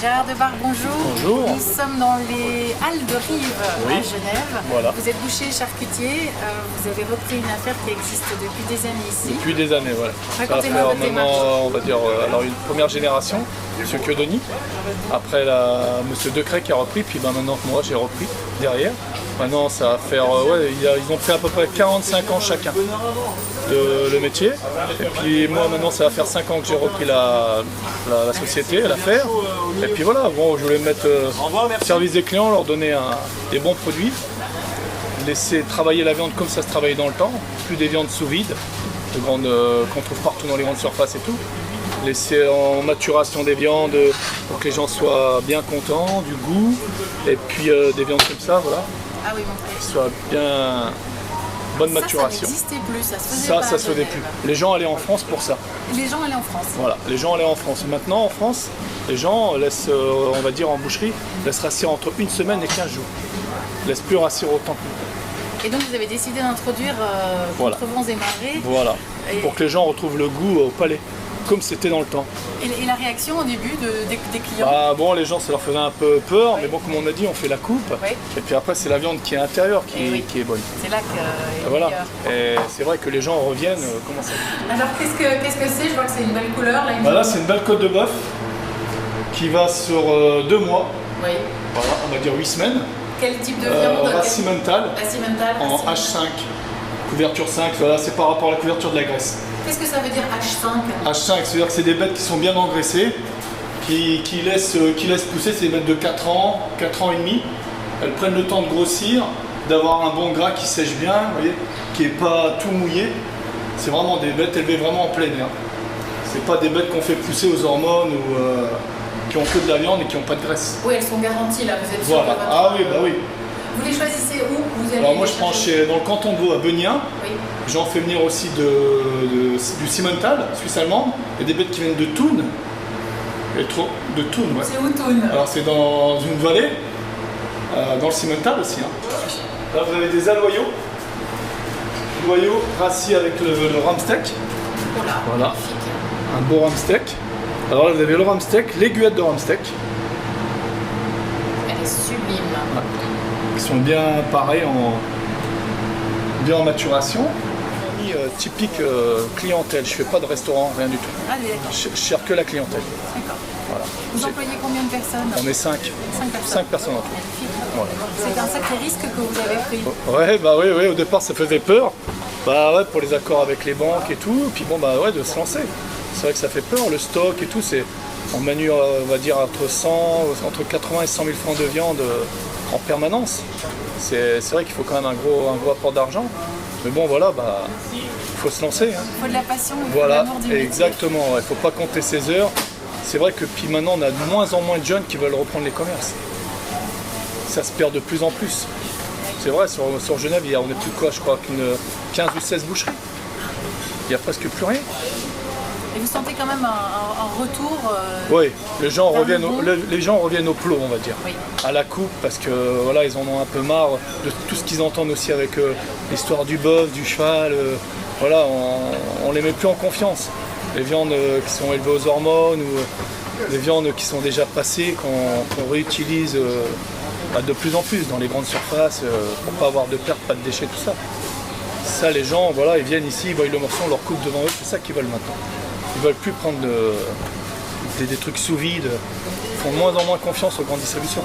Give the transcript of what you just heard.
Gérard Debar, bonjour. Bonjour. Nous sommes dans les Halles de Rive à Genève. Voilà. Vous êtes boucher charcutier. Vous avez repris une affaire qui existe depuis des années ici. Depuis des années, voilà. Ça va Racontez-moi faire votre maintenant, démarche. on va dire, alors une première génération, M. Quedoni. Après, M. Decret qui a repris, puis maintenant moi j'ai repris derrière. Maintenant, ça va faire, ils ont fait à peu près 45 ans chacun le métier. Et puis moi maintenant, ça va faire 5 ans que j'ai repris la société, l'affaire. Et puis voilà, bon, je voulais me mettre au service des clients, leur donner des bons produits, laisser travailler la viande comme ça se travaille dans le temps, plus des viandes sous vide, qu'on trouve partout dans les grandes surfaces et tout. Laisser en maturation des viandes pour que les gens soient bien contents, du goût, et puis des viandes comme ça, voilà, Ah oui, mon frère. qui soient bien bonne maturation. Ça n'existait plus, ça se faisait pas. Ça se faisait plus. Les gens allaient en France pour ça. Les gens allaient en France. Voilà, les gens allaient en France. Maintenant, en France, les gens laissent, on va dire en boucherie, laissent rassir entre 1 semaine et 15 jours. Ils laissent plus rassir autant. Et donc vous avez décidé d'introduire Voilà. contre vents et marées. Voilà, Et- pour que les gens retrouvent le goût au palais, comme c'était dans le temps. Et la réaction au début des clients. Bah bon, les gens, ça leur faisait un peu peur, mais bon, comme on a dit, on fait la coupe. Oui. Et puis après, c'est la viande qui est intérieure Eh oui. qui est bonne. C'est là que Voilà. meilleur. Et c'est vrai que les gens reviennent. Comment ça Alors qu'est-ce que c'est? Je vois que c'est une belle couleur. Là, Bah là, c'est une belle côte de bœuf qui va sur 2 mois. Oui. Voilà, on va dire 8 semaines. Quel type de viande? Race cimentale La cimentale. en H5. Couverture 5, voilà, c'est par rapport à la couverture de la graisse. Qu'est-ce que ça veut dire H5? H5, c'est-à-dire que c'est des bêtes qui sont bien engraissées, qui laissent pousser, c'est des bêtes de 4 ans, 4 ans et demi. Elles prennent le temps de grossir, d'avoir un bon gras qui sèche bien, vous voyez, qui n'est pas tout mouillé. C'est vraiment des bêtes élevées vraiment en plein air. C'est pas des bêtes qu'on fait pousser aux hormones ou qui ont que de la viande et qui n'ont pas de graisse. Oui, elles sont garanties là, vous êtes sûr Voilà. que votre- Ah oui, bah oui. Vous les choisissez où? Vous allez Alors moi les je prends chercher? dans le canton de Vaud à Benien. Oui. J'en fais venir aussi du Simmental, Suisse allemande, et des bêtes qui viennent de Thun. De Thun, ouais. C'est où Thun? Alors c'est dans une vallée, dans le Simmental aussi. Hein. Là vous avez des aloyaux, rassis avec le ramsteak, Oh là, Voilà. magnifique. un beau ramsteak. Alors là vous avez le ramsteak, l'aiguillette de ramsteak, Elle est sublime. qui sont bien pareils, bien en maturation. Typique clientèle, je fais pas de restaurant, rien du tout. Allez, d'accord. Je cherche que la clientèle. D'accord. Voilà. Vous employez combien de personnes? On est 5. 5 personnes. 5 personnes en tout. Magnifique. Voilà. C'est un sacré risque que vous avez pris. Ouais, bah oui, au départ ça faisait peur. Bah ouais, pour les accords avec les banques et tout, puis bon bah ouais, de se lancer. C'est vrai que ça fait peur, le stock et tout, c'est on manie, on va dire entre 80 et 100 000 francs de viande en permanence. C'est vrai qu'il faut quand même un gros apport d'argent. Mais bon voilà, bah faut se lancer. Hein. Il faut de la passion, il faut de Voilà, l'amour du métier. exactement, il faut pas compter ses heures. C'est vrai que puis maintenant on a de moins en moins de jeunes qui veulent reprendre les commerces. Ça se perd de plus en plus. C'est vrai, sur Genève, on n'est plus quoi, je crois qu'une 15 ou 16 boucheries. Il n'y a presque plus rien. Et vous sentez quand même un retour Oui, les gens Dans le reviennent, bon. les gens reviennent au plot, on va dire. Oui. À la coupe, parce que voilà, ils en ont un peu marre de tout ce qu'ils entendent aussi avec l'histoire du bœuf, du cheval. Voilà, on les met plus en confiance. Les viandes qui sont élevées aux hormones ou les viandes qui sont déjà passées, qu'on réutilise de plus en plus dans les grandes surfaces pour pas avoir de pertes, pas de déchets, tout ça. Ça, les gens, voilà, ils viennent ici, ils voient le morceau, on leur coupe devant eux, c'est ça qu'ils veulent maintenant. Ils veulent plus prendre des trucs sous vide, ils font de moins en moins confiance aux grandes distributions.